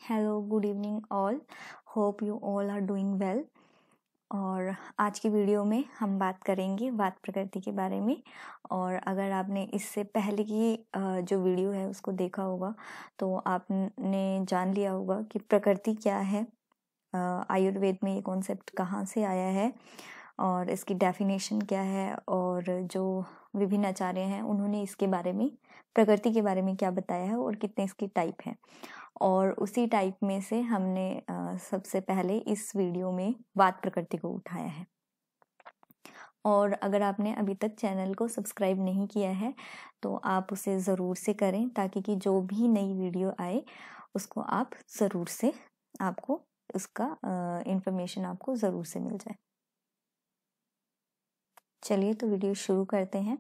Hello, good evening all. Hope you all are doing well. और आज की video में हम बात करेंगे वात प्रकृति के बारे में। और अगर आपने इससे पहले की जो वीडियो है उसको देखा होगा तो आपने जान लिया होगा कि प्रकृति क्या है, आयुर्वेद में ये कॉन्सेप्ट कहाँ से आया है और इसकी डेफिनेशन क्या है, और जो विभिन्न आचार्य हैं उन्होंने इसके बारे में, प्रकृति के बारे में क्या बताया है और कितने इसकी टाइप हैं। और उसी टाइप में से हमने सबसे पहले इस वीडियो में वात प्रकृति को उठाया है। और अगर आपने अभी तक चैनल को सब्सक्राइब नहीं किया है तो आप उसे ज़रूर से करें, ताकि कि जो भी नई वीडियो आए उसको आप ज़रूर से, आपको उसका इंफॉर्मेशन आपको ज़रूर से मिल जाए। चलिए तो वीडियो शुरू करते हैं।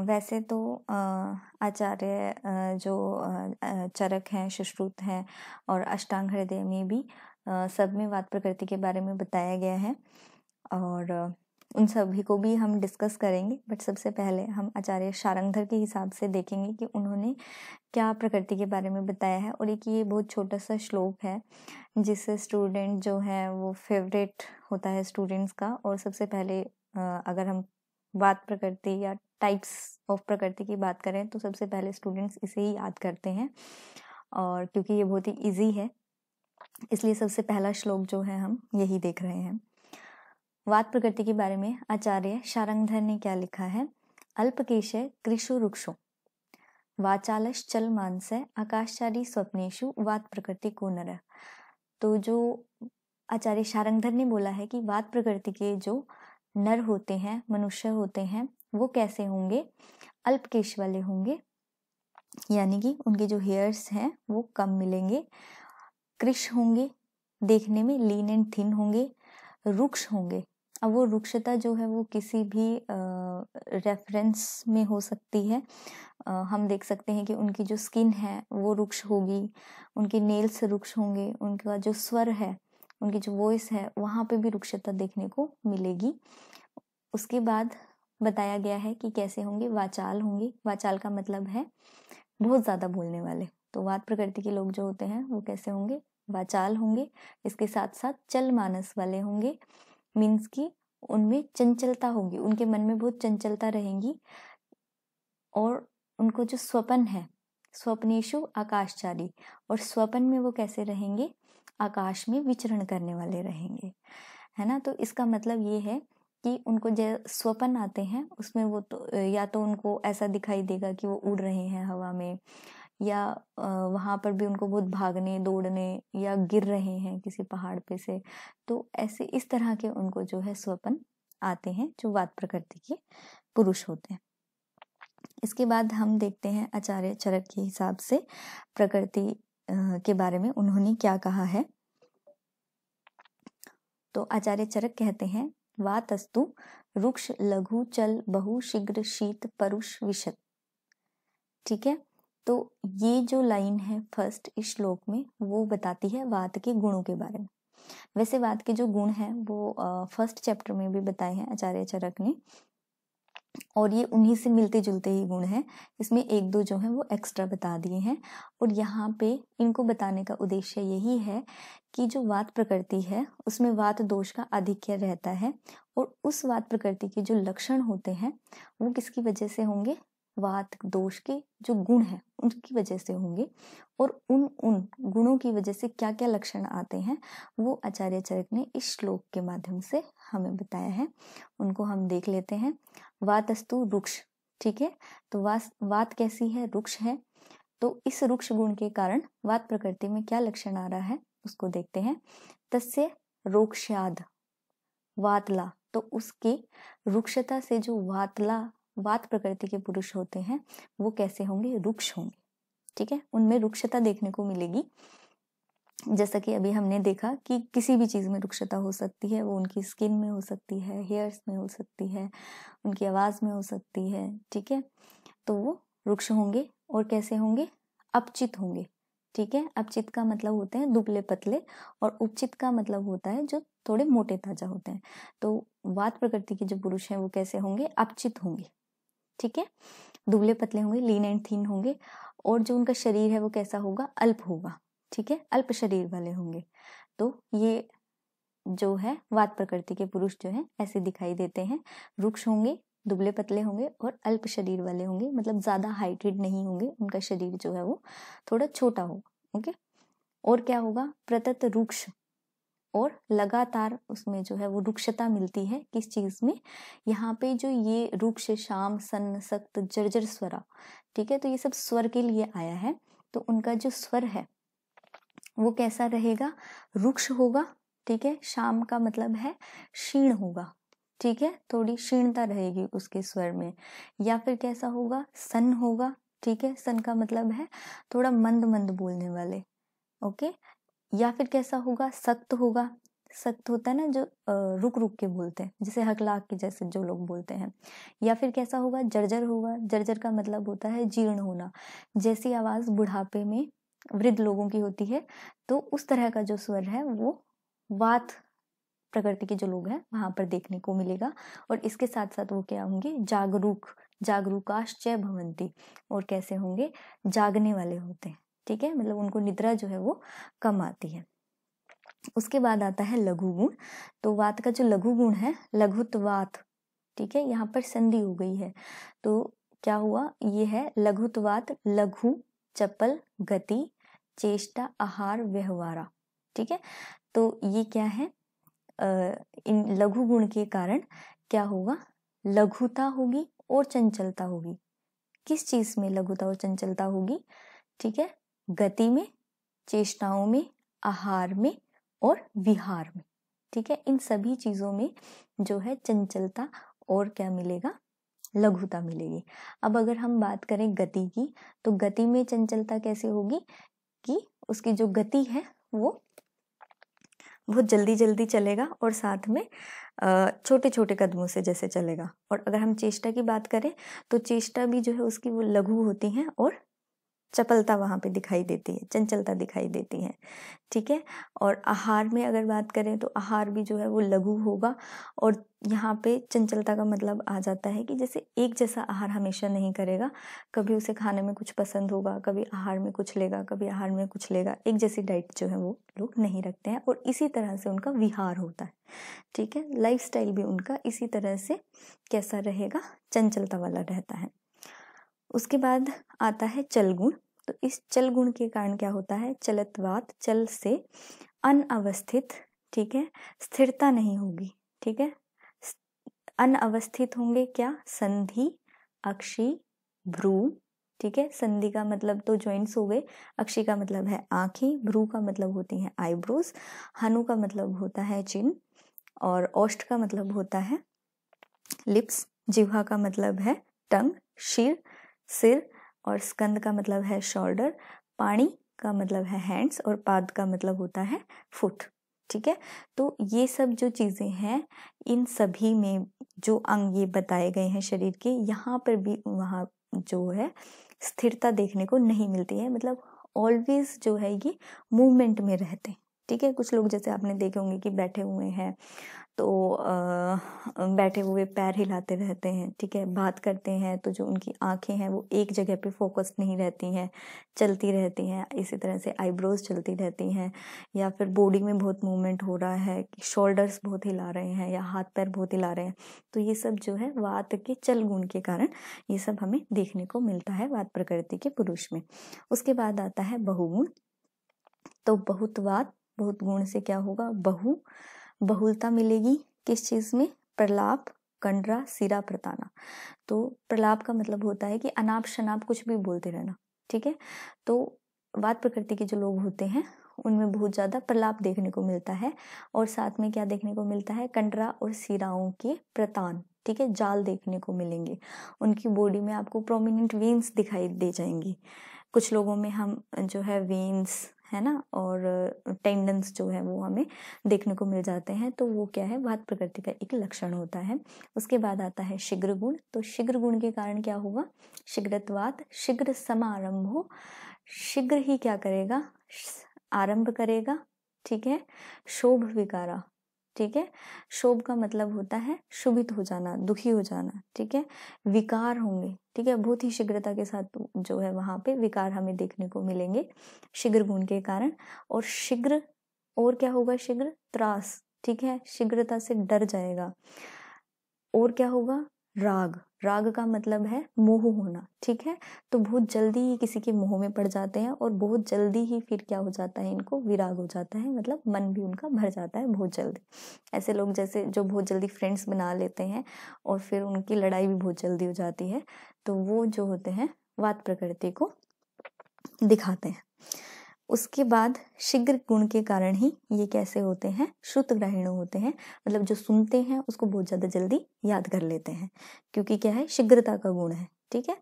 वैसे तो आचार्य जो चरक हैं, सुश्रुत हैं और अष्टांग हृदय में भी सब में वात प्रकृति के बारे में बताया गया है और उन सभी को भी हम डिस्कस करेंगे। बट सबसे पहले हम आचार्य शारंगधर के हिसाब से देखेंगे कि उन्होंने क्या प्रकृति के बारे में बताया है। और एक ये बहुत छोटा सा श्लोक है जिससे स्टूडेंट जो है वो फेवरेट होता है स्टूडेंट्स का। और सबसे पहले अगर हम वात प्रकृति या टाइप्स ऑफ प्रकृति की बात करें तो सबसे पहले स्टूडेंट्स इसे ही याद करते हैं, और क्योंकि ये बहुत ही इजी है इसलिए सबसे पहला श्लोक जो है हम यही देख रहे हैं। वात प्रकृति के बारे में आचार्य शारंगधर ने क्या लिखा है। अल्पकेशय कृषु रुक्षो वाचालश चल मानसय आकाशचारी स्वप्नेशु वात प्रकृति को नर। तो जो आचार्य शारंगधर ने बोला है कि वात प्रकृति के जो नर होते हैं, मनुष्य होते हैं, वो कैसे होंगे, अल्पकेश वाले होंगे, यानी कि उनके जो हेयर्स हैं वो कम मिलेंगे, कृश होंगे, देखने में लीन एंड थिन होंगे, रुक्ष होंगे। अब वो रुक्षता जो है वो किसी भी रेफरेंस में हो सकती है। हम देख सकते हैं कि उनकी जो स्किन है वो रुक्ष होगी, उनके नेल्स रुक्ष होंगे, उनका जो स्वर है, उनकी जो वॉइस है वहाँ पे भी रुक्षता देखने को मिलेगी। उसके बाद बताया गया है कि कैसे होंगे, वाचाल होंगे। वाचाल का मतलब है बहुत ज़्यादा बोलने वाले। तो वात प्रकृति के लोग जो होते हैं वो कैसे होंगे, वाचाल होंगे। इसके साथ साथ चल मानस वाले होंगे, मीन्स की उनमें चंचलता होगी, उनके मन में बहुत चंचलता रहेंगी। और उनको जो स्वपन है, स्वप्नेशु आकाशचारी, और स्वपन में वो कैसे रहेंगे, आकाश में विचरण करने वाले रहेंगे, है ना। तो इसका मतलब ये है कि उनको जो स्वपन आते हैं उसमें वो तो या तो उनको ऐसा दिखाई देगा कि वो उड़ रहे हैं हवा में, या वहां पर भी उनको बहुत भागने दौड़ने या गिर रहे हैं किसी पहाड़ पे से। तो ऐसे इस तरह के उनको जो है स्वपन आते हैं जो वात प्रकृति के पुरुष होते हैं। इसके बाद हम देखते हैं आचार्य चरक के हिसाब से प्रकृति के बारे में उन्होंने क्या कहा है। तो आचार्य चरक कहते हैं, वातस्तु रुक्ष लघु चल बहु शीघ्र शीत परुष विशत। ठीक है, तो ये जो लाइन है फर्स्ट इस श्लोक में वो बताती है वात के गुणों के बारे में। वैसे वात के जो गुण हैं वो फर्स्ट चैप्टर में भी बताए हैं आचार्य चरक ने, और ये उन्हीं से मिलते जुलते ही गुण हैं। इसमें एक दो जो हैं वो एक्स्ट्रा बता दिए हैं। और यहाँ पे इनको बताने का उद्देश्य यही है कि जो वात प्रकृति है उसमें वात दोष का आधिक्य रहता है, और उस वात प्रकृति के जो लक्षण होते हैं वो किसकी वजह से होंगे, वात दोष के जो गुण हैं उनकी वजह से होंगे। और उन गुणों की वजह से क्या क्या लक्षण आते हैं वो आचार्य चरक ने इस श्लोक के माध्यम से हमें बताया है। उनको हम देख लेते हैं। वातस्तु रुक्ष, ठीक है, तो वात कैसी है, रुक्ष है। तो इस रुक्ष गुण के कारण वात प्रकृति में क्या लक्षण आ रहा है उसको देखते हैं। तस्य रोक्ष्याद वातला, तो उसके रुक्षता से जो वात प्रकृति के पुरुष होते हैं वो कैसे होंगे, रुक्ष होंगे। ठीक है, उनमें रुक्षता देखने को मिलेगी। जैसा कि अभी हमने देखा कि किसी भी चीज में रुक्षता हो सकती है, वो उनकी स्किन में हो सकती है, हेयर्स में हो सकती है, उनकी आवाज में हो सकती है। ठीक है, तो वो रुक्ष होंगे। और कैसे होंगे, अपचित होंगे। ठीक है, अपचित का मतलब होते हैं दुबले पतले, और उपचित का मतलब होता है जो थोड़े मोटे ताजा होते हैं। तो वात प्रकृति के जो पुरुष हैं वो कैसे होंगे, अपचित होंगे। ठीक है, दुबले पतले होंगे, लीन एंड थीन होंगे, और जो उनका शरीर है वो कैसा होगा, अल्प होगा, ठीक है, अल्प शरीर वाले होंगे। तो ये जो है वात प्रकृति के पुरुष जो है ऐसे दिखाई देते हैं। रुक्ष होंगे, दुबले पतले होंगे और अल्प शरीर वाले होंगे, मतलब ज्यादा हाइटेड नहीं होंगे, उनका शरीर जो है वो थोड़ा छोटा होगा। ओके, और क्या होगा, प्रतत रुक्ष, और लगातार उसमें जो है वो रुक्षता मिलती है। किस चीज में, यहाँ पे जो ये रुक्ष, शाम, सन्न, सक्त, जर्जर स्वरा, ठीक है, तो ये सब स्वर के लिए आया है। तो उनका जो स्वर है वो कैसा रहेगा, रुक्ष होगा, ठीक है। शाम का मतलब है क्षीण होगा, ठीक है, थोड़ी क्षीणता रहेगी उसके स्वर में। या फिर कैसा होगा, सन होगा, ठीक है, सन का मतलब है थोड़ा मंद मंद बोलने वाले। ओके, या फिर कैसा होगा, सख्त होगा, सख्त होता है ना जो रुक रुक के बोलते हैं, जैसे हकलाक के जैसे जो लोग बोलते हैं। या फिर कैसा होगा, जर्जर होगा, जर्जर का मतलब होता है जीर्ण होना, जैसी आवाज बुढ़ापे में वृद्ध लोगों की होती है, तो उस तरह का जो स्वर है वो वात प्रकृति के जो लोग हैं वहां पर देखने को मिलेगा। और इसके साथ साथ वो क्या होंगे, जागरूक, जागरूकाश्च भवन्ति, और कैसे होंगे, जागने वाले होते हैं, ठीक है, मतलब उनको निद्रा जो है वो कम आती है। उसके बाद आता है लघु गुण। तो वात का जो लघु गुण है, लघुत्वात, ठीक है, यहाँ पर संधि हो गई है, तो क्या हुआ, ये है लघुत्वात, लघु, चपल, गति, चेष्टा, आहार, व्यवहारा, ठीक है। तो ये क्या है, इन लघु गुण के कारण क्या होगा, लघुता होगी और चंचलता होगी। किस चीज में लघुता और चंचलता होगी, ठीक है, गति में, चेष्टाओं में, आहार में और विहार में, ठीक है, इन सभी चीजों में जो है चंचलता और क्या मिलेगा, लघुता मिलेगी। अब अगर हम बात करें गति की, तो गति में चंचलता कैसे होगी कि उसकी जो गति है वो बहुत जल्दी जल्दी चलेगा और साथ में छोटे छोटे कदमों से जैसे चलेगा। और अगर हम चेष्टा की बात करें तो चेष्टा भी जो है उसकी वो लघु होती है और चपलता वहां पे दिखाई देती है, चंचलता दिखाई देती है, ठीक है। और आहार में अगर बात करें तो आहार भी जो है वो लघु होगा, और यहाँ पे चंचलता का मतलब आ जाता है कि जैसे एक जैसा आहार हमेशा नहीं करेगा, कभी उसे खाने में कुछ पसंद होगा, कभी आहार में कुछ लेगा, कभी आहार में कुछ लेगा, एक जैसी डाइट जो है वो लोग नहीं रखते हैं, और इसी तरह से उनका विहार होता है, ठीक है, लाइफस्टाइल भी उनका इसी तरह से कैसा रहेगा, चंचलता वाला रहता है। उसके बाद आता है चल गुण। तो इस चल गुण के कारण क्या होता है, चलत्वात, चल से अनअवस्थित, ठीक है, स्थिरता नहीं होगी, ठीक है, अनअवस्थित होंगे क्या, संधि, अक्षी, भ्रू, ठीक है, संधि का मतलब तो जॉइंट्स हो गए, अक्षी का मतलब है आंखें, भ्रू का मतलब होती है आईब्रोज, हनु का मतलब होता है चिन, और ओष्ठ का मतलब होता है लिप्स, जिह्वा का मतलब है टंग, सिर, और स्कंद का मतलब है शोल्डर, पाणी का मतलब है हैंड्स, और पाद का मतलब होता है फुट, ठीक है। तो ये सब जो चीजें हैं, इन सभी में जो अंग ये बताए गए हैं शरीर के, यहाँ पर भी वहाँ जो है स्थिरता देखने को नहीं मिलती है, मतलब ऑलवेज जो है ये मूवमेंट में रहते हैं, ठीक है। कुछ लोग जैसे आपने देखे होंगे कि बैठे हुए हैं तो बैठे हुए पैर हिलाते रहते हैं, ठीक है, बात करते हैं तो जो उनकी आंखें हैं वो एक जगह पे फोकस नहीं रहती हैं, चलती रहती हैं, इसी तरह से आईब्रोज चलती रहती हैं, या फिर बॉडी में बहुत मूवमेंट हो रहा है, शोल्डर्स बहुत हिला रहे हैं या हाथ पैर बहुत हिला रहे हैं, तो ये सब जो है वात के चल गुण के कारण ये सब हमें देखने को मिलता है वात प्रकृति के पुरुष में। उसके बाद आता है बहुगुण। तो बहुत्वात, बहुत गुण से क्या होगा, बहुलता मिलेगी, किस चीज में, प्रलाप, कंडरा, सिरा, प्रताना। तो प्रलाप का मतलब होता है कि अनाप शनाप कुछ भी बोलते रहना, ठीक है। तो वात प्रकृति के जो लोग होते हैं उनमें बहुत ज्यादा प्रलाप देखने को मिलता है, और साथ में क्या देखने को मिलता है, कंडरा और सिराओं के प्रतान, ठीक है, जाल देखने को मिलेंगे, उनकी बॉडी में आपको प्रोमिनेंट वेन्स दिखाई दे जाएंगी। कुछ लोगों में हम जो है वेन्स है ना, और टेंडन्स जो है वो हमें देखने को मिल जाते हैं, तो वो क्या है, वात प्रकृति का एक लक्षण होता है। उसके बाद आता है शीघ्र गुण। तो शीघ्र गुण के कारण क्या होगा, शीघ्रत्वात, शीघ्र समारंभो, शीघ्र ही क्या करेगा, आरंभ करेगा, ठीक है, शोभ विकारा, ठीक है। शोभ का मतलब होता है शुभित हो जाना, दुखी हो जाना, ठीक है। विकार होंगे, ठीक है, बहुत ही शीघ्रता के साथ जो है वहां पे विकार हमें देखने को मिलेंगे शीघ्र गुण के कारण। और शीघ्र, और क्या होगा, शीघ्र त्रास, ठीक है, शीघ्रता से डर जाएगा। और क्या होगा, राग, राग का मतलब है मोह होना, ठीक है। तो बहुत जल्दी ही किसी के मोह में पड़ जाते हैं और बहुत जल्दी ही फिर क्या हो जाता है, इनको विराग हो जाता है, मतलब मन भी उनका भर जाता है बहुत जल्दी। ऐसे लोग जैसे जो बहुत जल्दी फ्रेंड्स बना लेते हैं और फिर उनकी लड़ाई भी बहुत जल्दी हो जाती है, तो वो जो होते हैं वात प्रकृति को दिखाते हैं। उसके बाद शीघ्र गुण के कारण ही ये कैसे होते हैं, श्रुतग्राहिणु होते हैं, मतलब जो सुनते हैं उसको बहुत ज्यादा जल्दी याद कर लेते हैं, क्योंकि क्या है, शीघ्रता का गुण है, ठीक है।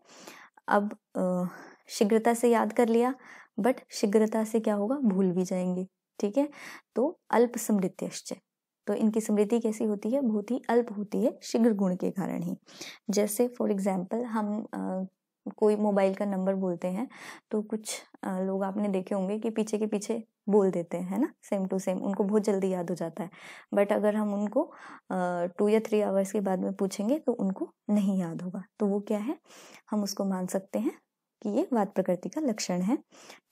अब शीघ्रता से याद कर लिया, बट शीघ्रता से क्या होगा, भूल भी जाएंगे, ठीक है। तो अल्प स्मृत्यश्च, तो इनकी स्मृति कैसी होती है, बहुत ही अल्प होती है शीघ्र गुण के कारण ही। जैसे फॉर एग्जाम्पल हम कोई मोबाइल का नंबर बोलते हैं तो कुछ लोग आपने देखे होंगे कि पीछे के पीछे बोल देते हैं, है ना, सेम टू सेम, उनको बहुत जल्दी याद हो जाता है। बट अगर हम उनको 2 या 3 आवर्स के बाद में पूछेंगे तो उनको नहीं याद होगा, तो वो क्या है, हम उसको मान सकते हैं कि ये वात प्रकृति का लक्षण है,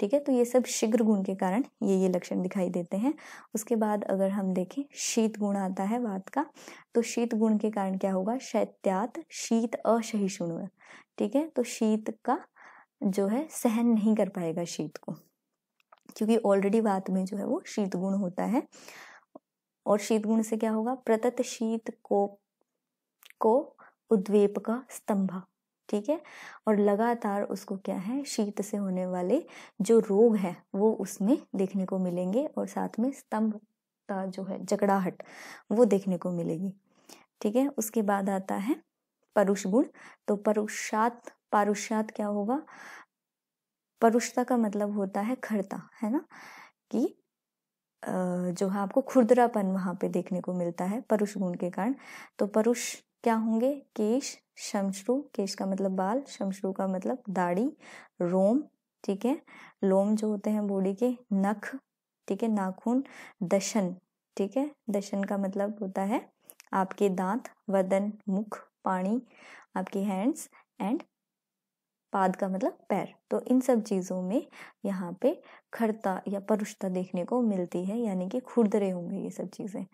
ठीक है। तो ये सब शीघ्र गुण के कारण ये लक्षण दिखाई देते हैं। उसके बाद अगर हम देखें शीत गुण आता है वात का, तो शीत गुण के कारण क्या होगा, शैत्यात शीत असहिष्णु, ठीक है। तो शीत का जो है सहन नहीं कर पाएगा शीत को, क्योंकि ऑलरेडी वात में जो है वो शीत गुण होता है। और शीत गुण से क्या होगा, प्रतत शीत को उद्वेप का स्तंभ, ठीक है। और लगातार उसको क्या है, शीत से होने वाले जो रोग है वो उसमें देखने को मिलेंगे, और साथ में स्तंभता जो है, जकड़ाहट, वो देखने को मिलेगी, ठीक है। उसके बाद आता है परुष गुण, तो पारुष्यात क्या होगा, परुषता का मतलब होता है खरता, है ना, कि जो है आपको खुरदरापन वहां पे देखने को मिलता है परुष गुण के कारण। तो परुष क्या होंगे, केश, शमश्रु, केश का मतलब बाल, शमश्रु का मतलब दाढ़ी, रोम, ठीक है, लोम जो होते हैं बॉडी के, नख, ठीक है, नाखून, दशन, ठीक है, दशन का मतलब होता है आपके दांत, वदन, मुख, पाणी, आपकी हैंड्स, एंड पाद का मतलब पैर। तो इन सब चीजों में यहाँ पे खरता या परुषता देखने को मिलती है, यानी कि खुरदरे होंगे ये सब चीजें।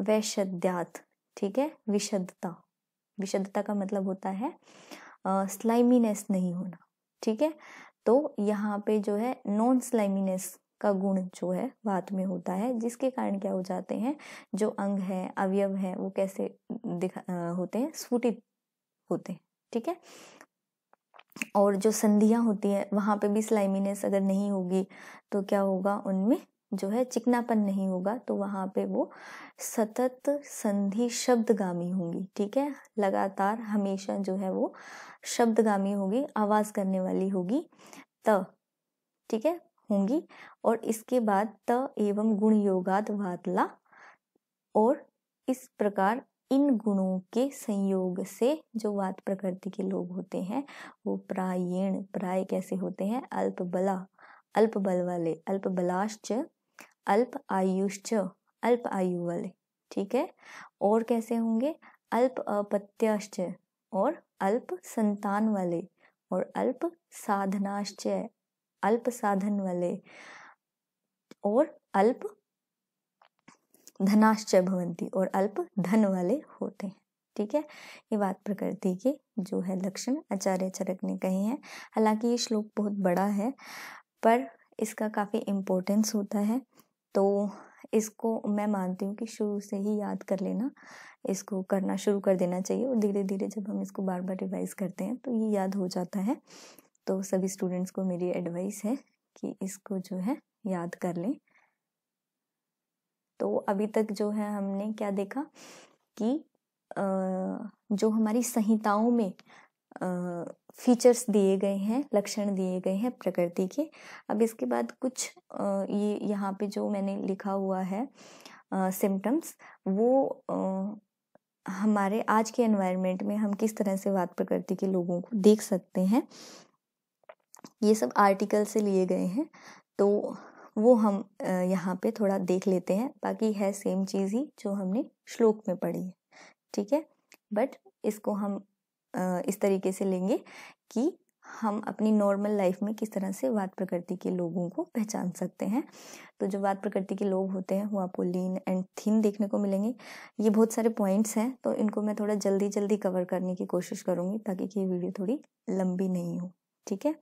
वैशद्यात, ठीक है, विशदता, विशदता का मतलब होता है स्लाइमीनेस नहीं होना, ठीक है। तो यहाँ पे जो है नॉन स्लाइमीनेस का गुण जो है वात में होता है, जिसके कारण क्या हो जाते हैं, जो अंग है, अवयव है, वो कैसे होते हैं, स्फुटित होते हैं, ठीक है। और जो संधियां होती है वहां पे भी स्लाइमीनेस अगर नहीं होगी तो क्या होगा, उनमें जो है चिकनापन नहीं होगा, तो वहां पे वो सतत संधि शब्दगामी होंगी, ठीक है, लगातार हमेशा जो है वो शब्दगामी होगी, आवाज करने वाली होगी, त, ठीक है, होंगी। और इसके बाद त एवं गुण योगात वातला, और इस प्रकार इन गुणों के संयोग से जो वात प्रकृति के लोग होते हैं वो प्रायेण, प्राय कैसे होते हैं, अल्प बला, अल्प बल वाले, अल्प बलाश्च, अल्प आयुश्च, अल्प आयु वाले, ठीक है। और कैसे होंगे, अल्प अपत्याश्च, और अल्प संतान वाले, और अल्प साधनाश्च, अल्प साधन वाले, और अल्प धनाश्चय भवंती, और अल्प धन वाले होते हैं, ठीक है। ये वात प्रकृति के जो है लक्षण आचार्य चरक ने कहे हैं। हालांकि ये श्लोक बहुत बड़ा है पर इसका काफी इम्पोर्टेंस होता है, तो इसको मैं मानती हूँ कि शुरू से ही याद कर लेना, इसको करना शुरू कर देना चाहिए, और धीरे धीरे जब हम इसको बार बार रिवाइज करते हैं तो ये याद हो जाता है। तो सभी स्टूडेंट्स को मेरी एडवाइस है कि इसको जो है याद कर लें। तो अभी तक जो है हमने क्या देखा कि जो हमारी संहिताओं में फीचर्स दिए गए हैं, लक्षण दिए गए हैं प्रकृति के। अब इसके बाद कुछ ये यहाँ पे जो मैंने लिखा हुआ है सिम्टम्स, वो हमारे आज के एनवायरनमेंट में हम किस तरह से वात प्रकृति के लोगों को देख सकते हैं, ये सब आर्टिकल से लिए गए हैं। तो वो हम यहाँ पे थोड़ा देख लेते हैं। बाकी है सेम चीज़ ही जो हमने श्लोक में पढ़ी है, ठीक है। बट इसको हम इस तरीके से लेंगे कि हम अपनी नॉर्मल लाइफ में किस तरह से वात प्रकृति के लोगों को पहचान सकते हैं। तो जो वात प्रकृति के लोग होते हैं वो आपको लीन एंड थिन देखने को मिलेंगे। ये बहुत सारे पॉइंट्स हैं, तो इनको मैं थोड़ा जल्दी जल्दी कवर करने की कोशिश करूँगी ताकि ये वीडियो थोड़ी लंबी नहीं हो, ठीक है।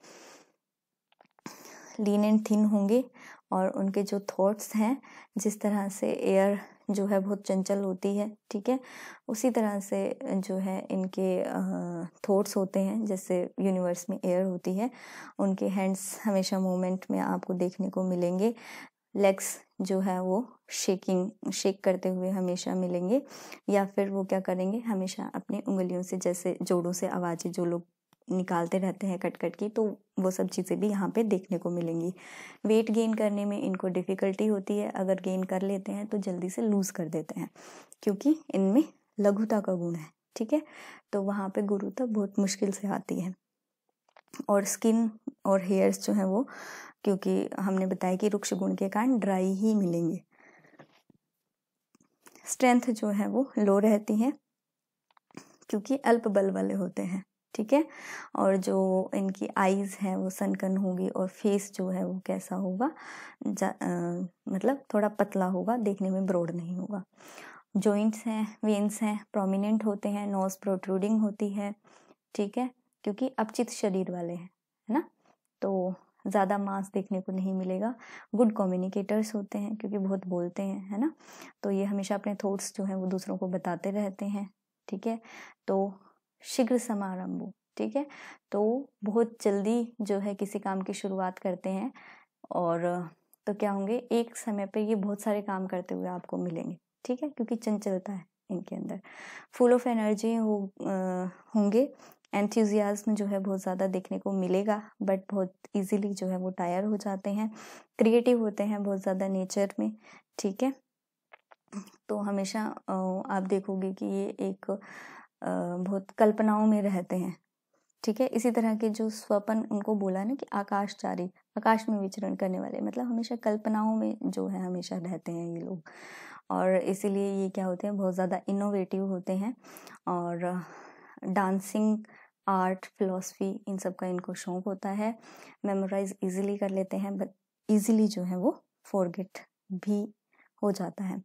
लीन एंड थिन होंगे और उनके जो थॉट्स हैं, जिस तरह से एयर जो है बहुत चंचल होती है, ठीक है, उसी तरह से जो है इनके थॉट्स होते हैं। जैसे यूनिवर्स में एयर होती है, उनके हैंड्स हमेशा मूवमेंट में आपको देखने को मिलेंगे। लेग्स जो है वो शेक करते हुए हमेशा मिलेंगे, या फिर वो क्या करेंगे, हमेशा अपनी उंगलियों से, जैसे जोड़ों से आवाज़ें जो लोग निकालते रहते हैं कट कट की, तो वो सब चीज़ें भी यहाँ पे देखने को मिलेंगी। वेट गेन करने में इनको डिफ़िकल्टी होती है, अगर गेन कर लेते हैं तो जल्दी से लूज़ कर देते हैं, क्योंकि इनमें लघुता का गुण है, ठीक है। तो वहाँ पे गुरुता बहुत मुश्किल से आती है। और स्किन और हेयर्स जो है वो, क्योंकि हमने बताया कि रुक्ष गुण के कारण ड्राई ही मिलेंगे। स्ट्रेंथ जो है वो लो रहती है, क्योंकि अल्प बल वाले होते हैं, ठीक है। और जो इनकी आईज है वो सनकन होगी, और फेस जो है वो कैसा होगा, मतलब थोड़ा पतला होगा, देखने में ब्रॉड नहीं होगा। जॉइंट्स हैं, वेन्स हैं, प्रोमिनेंट होते हैं, नोज प्रोट्रूडिंग होती है, ठीक है, क्योंकि अपचित शरीर वाले हैं, है ना। तो ज़्यादा मांस देखने को नहीं मिलेगा। गुड कम्युनिकेटर्स होते हैं, क्योंकि बहुत बोलते हैं, है ना। तो ये हमेशा अपने थॉट्स जो हैं वो दूसरों को बताते रहते हैं, ठीक है। तो शीघ्र समारंभ, ठीक है, तो बहुत जल्दी जो है किसी काम की शुरुआत करते हैं, और तो क्या होंगे, एक समय पे ये बहुत सारे काम करते हुए आपको मिलेंगे, ठीक है, क्योंकि चंचलता है इनके अंदर। फुल ऑफ एनर्जी होंगे। एंथुजियाज्म जो है बहुत ज़्यादा देखने को मिलेगा, बट बहुत इजीली जो है वो टायर हो जाते हैं। क्रिएटिव होते हैं बहुत ज़्यादा नेचर में, ठीक है। तो हमेशा आप देखोगे कि ये एक बहुत कल्पनाओं में रहते हैं, ठीक है। इसी तरह के जो स्वपन उनको बोला ना कि आकाशचारी, आकाश में विचरण करने वाले, मतलब हमेशा कल्पनाओं में जो है हमेशा रहते हैं ये लोग। और इसीलिए ये क्या होते हैं, बहुत ज़्यादा इनोवेटिव होते हैं। और डांसिंग, आर्ट, फिलॉसफी, इन सब का इनको शौक होता है। मेमोराइज इजीली कर लेते हैं, बट इजीली जो है वो फॉरगेट भी हो जाता है।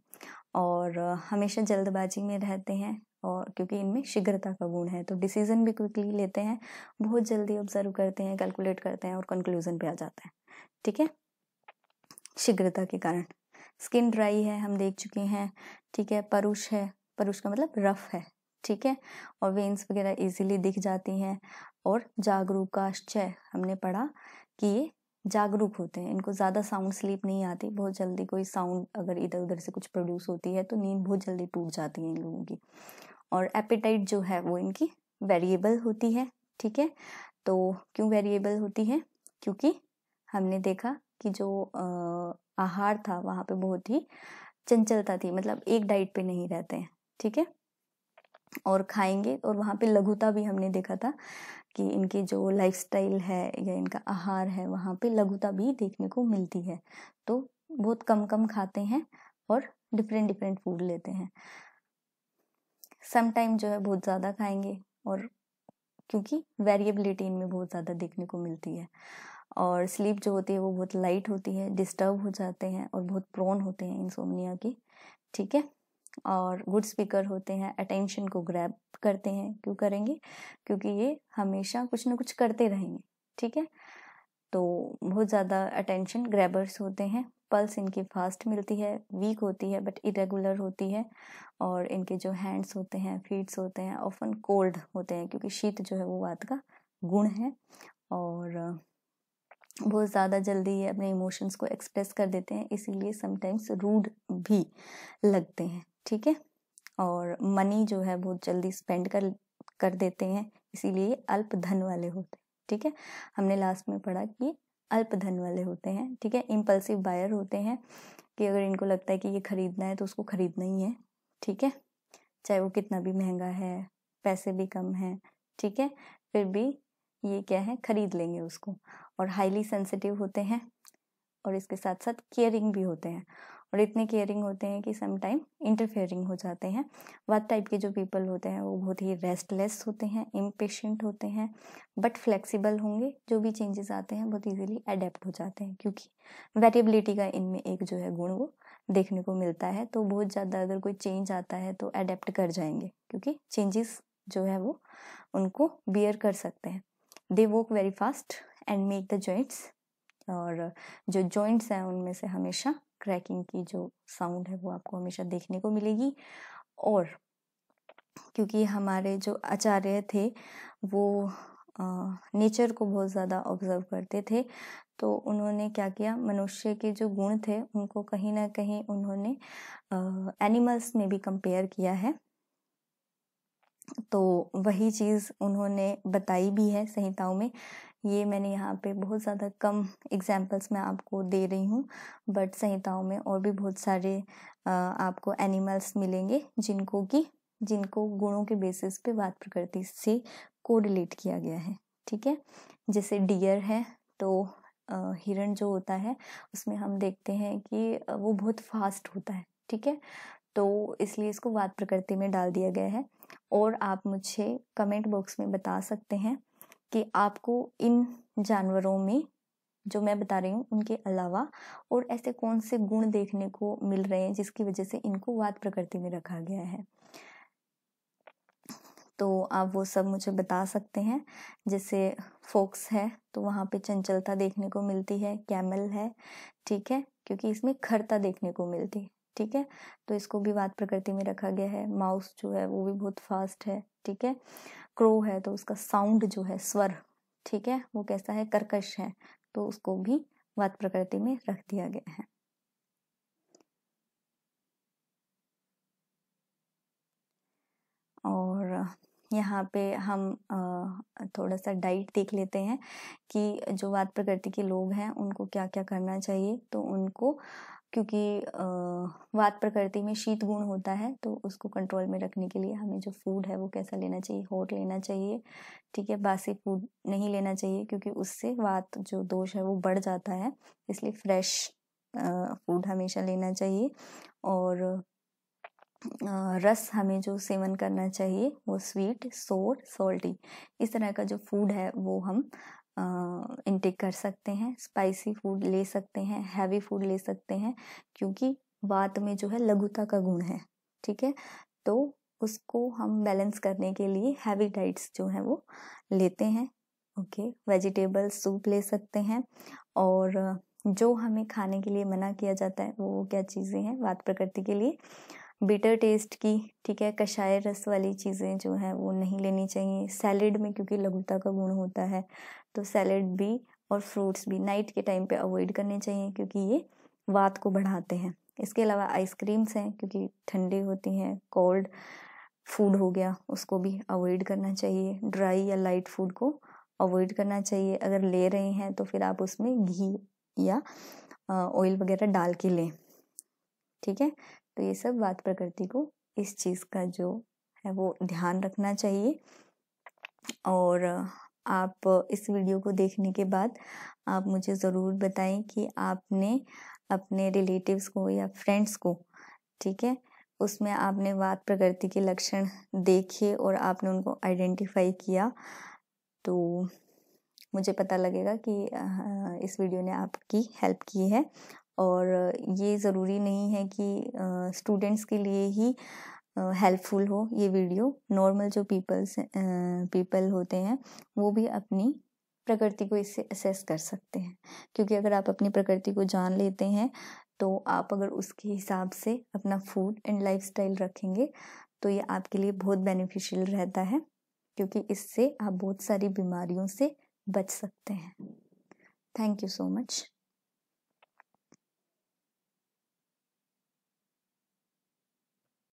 और हमेशा जल्दबाजी में रहते हैं, और क्योंकि इनमें शीघ्रता का गुण है, तो डिसीजन भी क्विकली लेते हैं, बहुत जल्दी ऑब्जर्व करते हैं, कैलकुलेट करते हैं और कंक्लूजन पे आ जाते हैं, ठीक है, शीघ्रता के कारण। स्किन ड्राई है, हम देख चुके हैं, ठीक है। परुष है, परुष का मतलब रफ है, ठीक है। और वेन्स वगैरह इजीली दिख जाती हैं। और जागरूकाश्चय हमने पढ़ा कि ये जागरूक होते हैं, इनको ज़्यादा साउंड स्लीप नहीं आती, बहुत जल्दी कोई साउंड अगर इधर उधर से कुछ प्रोड्यूस होती है तो नींद बहुत जल्दी टूट जाती है इन लोगों की। और एपेटाइट जो है वो इनकी वेरिएबल होती है, ठीक है। तो क्यों वेरिएबल होती है, क्योंकि हमने देखा कि जो आहार था वहाँ पे बहुत ही चंचलता थी, मतलब एक डाइट पे नहीं रहते हैं, ठीक है। और खाएंगे, और वहाँ पे लघुता भी हमने देखा था कि इनकी जो लाइफस्टाइल है या इनका आहार है वहाँ पे लघुता भी देखने को मिलती है। तो बहुत कम कम खाते हैं और डिफरेंट डिफरेंट फूड लेते हैं। सम टाइम जो है बहुत ज़्यादा खाएंगे, और क्योंकि वेरिएबिलिटी इनमें बहुत ज़्यादा देखने को मिलती है। और स्लीप जो होती है वो बहुत लाइट होती है, डिस्टर्ब हो जाते हैं और बहुत प्रोन होते हैं इंसोम्निया की, ठीक है। और गुड स्पीकर होते हैं, अटेंशन को ग्रैब करते हैं। क्यों करेंगे, क्योंकि ये हमेशा कुछ ना कुछ करते रहेंगे, ठीक है। तो बहुत ज़्यादा अटेंशन ग्रैबर्स होते हैं। पल्स इनकी फास्ट मिलती है, वीक होती है बट इरेगुलर होती है। और इनके जो हैंड्स होते हैं, फीट्स होते हैं, ऑफन कोल्ड होते हैं, क्योंकि शीत जो है वो वात का गुण है। और बहुत ज़्यादा जल्दी ये अपने इमोशंस को एक्सप्रेस कर देते हैं, इसीलिए समटाइम्स रूड भी लगते हैं, ठीक है। और मनी जो है बहुत जल्दी स्पेंड कर देते हैं, इसीलिए अल्प धन वाले होते हैं, ठीक है। हमने लास्ट में पढ़ा कि अल्प धन वाले होते हैं, ठीक है। इम्पल्सिव बायर होते हैं, कि अगर इनको लगता है कि ये खरीदना है तो उसको खरीदना ही है, ठीक है, चाहे वो कितना भी महंगा है, पैसे भी कम हैं, ठीक है, फिर भी ये क्या है, खरीद लेंगे उसको। और हाईली सेंसिटिव होते हैं, और इसके साथ साथ केयरिंग भी होते हैं, और इतने केयरिंग होते हैं कि सम टाइम इंटरफेयरिंग हो जाते हैं। वात टाइप के जो पीपल होते हैं वो बहुत ही रेस्टलेस होते हैं, इम्पेशेंट होते हैं, बट फ्लेक्सिबल होंगे। जो भी चेंजेस आते हैं बहुत इजीली अडेप्ट हो जाते हैं, क्योंकि वेरिएबिलिटी का इनमें एक जो है गुण वो देखने को मिलता है। तो बहुत ज़्यादा अगर कोई चेंज आता है तो अडेप्ट कर जाएंगे, क्योंकि चेंजेस जो है वो उनको बियर कर सकते हैं। They walk very fast and make the joints, और जो जॉइंट्स हैं उनमें से हमेशा क्रैकिंग की जो साउंड है वो आपको हमेशा देखने को मिलेगी। और क्योंकि हमारे जो आचार्य थे वो नेचर को बहुत ज़्यादा ऑब्जर्व करते थे, तो उन्होंने क्या किया, मनुष्य के जो गुण थे उनको कहीं ना कहीं उन्होंने एनिमल्स में भी कंपेयर किया है। तो वही चीज़ उन्होंने बताई भी है संहिताओं में। ये मैंने यहाँ पे बहुत ज़्यादा कम एग्जाम्पल्स मैं आपको दे रही हूँ, बट संहिताओं में और भी बहुत सारे आपको एनिमल्स मिलेंगे जिनको गुणों के बेसिस पे वात प्रकृति से कोरिलेट किया गया है। ठीक है, जैसे डियर है, तो हिरण जो होता है उसमें हम देखते हैं कि वो बहुत फास्ट होता है। ठीक है, तो इसलिए इसको वात प्रकृति में डाल दिया गया है। और आप मुझे कमेंट बॉक्स में बता सकते हैं कि आपको इन जानवरों में जो मैं बता रही हूँ उनके अलावा और ऐसे कौन से गुण देखने को मिल रहे हैं जिसकी वजह से इनको वात प्रकृति में रखा गया है। तो आप वो सब मुझे बता सकते हैं। जैसे फॉक्स है तो वहाँ पे चंचलता देखने को मिलती है। कैमल है, ठीक है, क्योंकि इसमें खरता देखने को मिलती है। ठीक है, तो इसको भी वात प्रकृति में रखा गया है। माउस जो है वो भी बहुत फास्ट है। ठीक है, क्रो है तो उसका साउंड जो है, स्वर, ठीक है, वो कैसा है, कर्कश है, तो उसको भी वात प्रकृति में रख दिया गया है। और यहाँ पे हम थोड़ा सा डाइट देख लेते हैं कि जो वात प्रकृति के लोग हैं उनको क्या क्या करना चाहिए। तो उनको, क्योंकि वात प्रकृति में शीत गुण होता है, तो उसको कंट्रोल में रखने के लिए हमें जो फूड है वो कैसा लेना चाहिए, हॉट लेना चाहिए। ठीक है, बासी फूड नहीं लेना चाहिए क्योंकि उससे वात जो दोष है वो बढ़ जाता है, इसलिए फ्रेश फूड हमेशा लेना चाहिए। और रस हमें जो सेवन करना चाहिए वो स्वीट, सोर, सॉल्टी, इस तरह का जो फूड है वो हम इनटेक कर सकते हैं। स्पाइसी फूड ले सकते हैं, हैवी फूड ले सकते हैं, क्योंकि वात में जो है लघुता का गुण है। ठीक है, तो उसको हम बैलेंस करने के लिए हैवी डाइट्स जो है वो लेते हैं। ओके, वेजिटेबल सूप ले सकते हैं। और जो हमें खाने के लिए मना किया जाता है वो क्या चीज़ें हैं वात प्रकृति के लिए, बिटर टेस्ट की, ठीक है, कषाय रस वाली चीज़ें जो हैं वो नहीं लेनी चाहिए। सैलेड में क्योंकि लघुता का गुण होता है, तो सैलेड भी और फ्रूट्स भी नाइट के टाइम पे अवॉइड करने चाहिए, क्योंकि ये वात को बढ़ाते हैं। इसके अलावा आइसक्रीम्स हैं क्योंकि ठंडी होती हैं। कोल्ड फूड हो गया, उसको भी अवॉइड करना चाहिए। ड्राई या लाइट फूड को अवॉइड करना चाहिए। अगर ले रहे हैं तो फिर आप उसमें घी या ऑयल वगैरह डाल के लें। ठीक है, तो ये सब वात प्रकृति को इस चीज़ का जो है वो ध्यान रखना चाहिए। और आप इस वीडियो को देखने के बाद आप मुझे ज़रूर बताएं कि आपने अपने रिलेटिव्स को या फ्रेंड्स को, ठीक है, उसमें आपने वात प्रकृति के लक्षण देखे और आपने उनको आइडेंटिफाई किया, तो मुझे पता लगेगा कि इस वीडियो ने आपकी हेल्प की है। और ये ज़रूरी नहीं है कि स्टूडेंट्स के लिए ही हेल्पफुल हो ये वीडियो। नॉर्मल जो पीपल होते हैं वो भी अपनी प्रकृति को इससे असेस कर सकते हैं, क्योंकि अगर आप अपनी प्रकृति को जान लेते हैं तो आप अगर उसके हिसाब से अपना फूड एंड लाइफस्टाइल रखेंगे तो ये आपके लिए बहुत बेनिफिशियल रहता है, क्योंकि इससे आप बहुत सारी बीमारियों से बच सकते हैं। Thank you so much.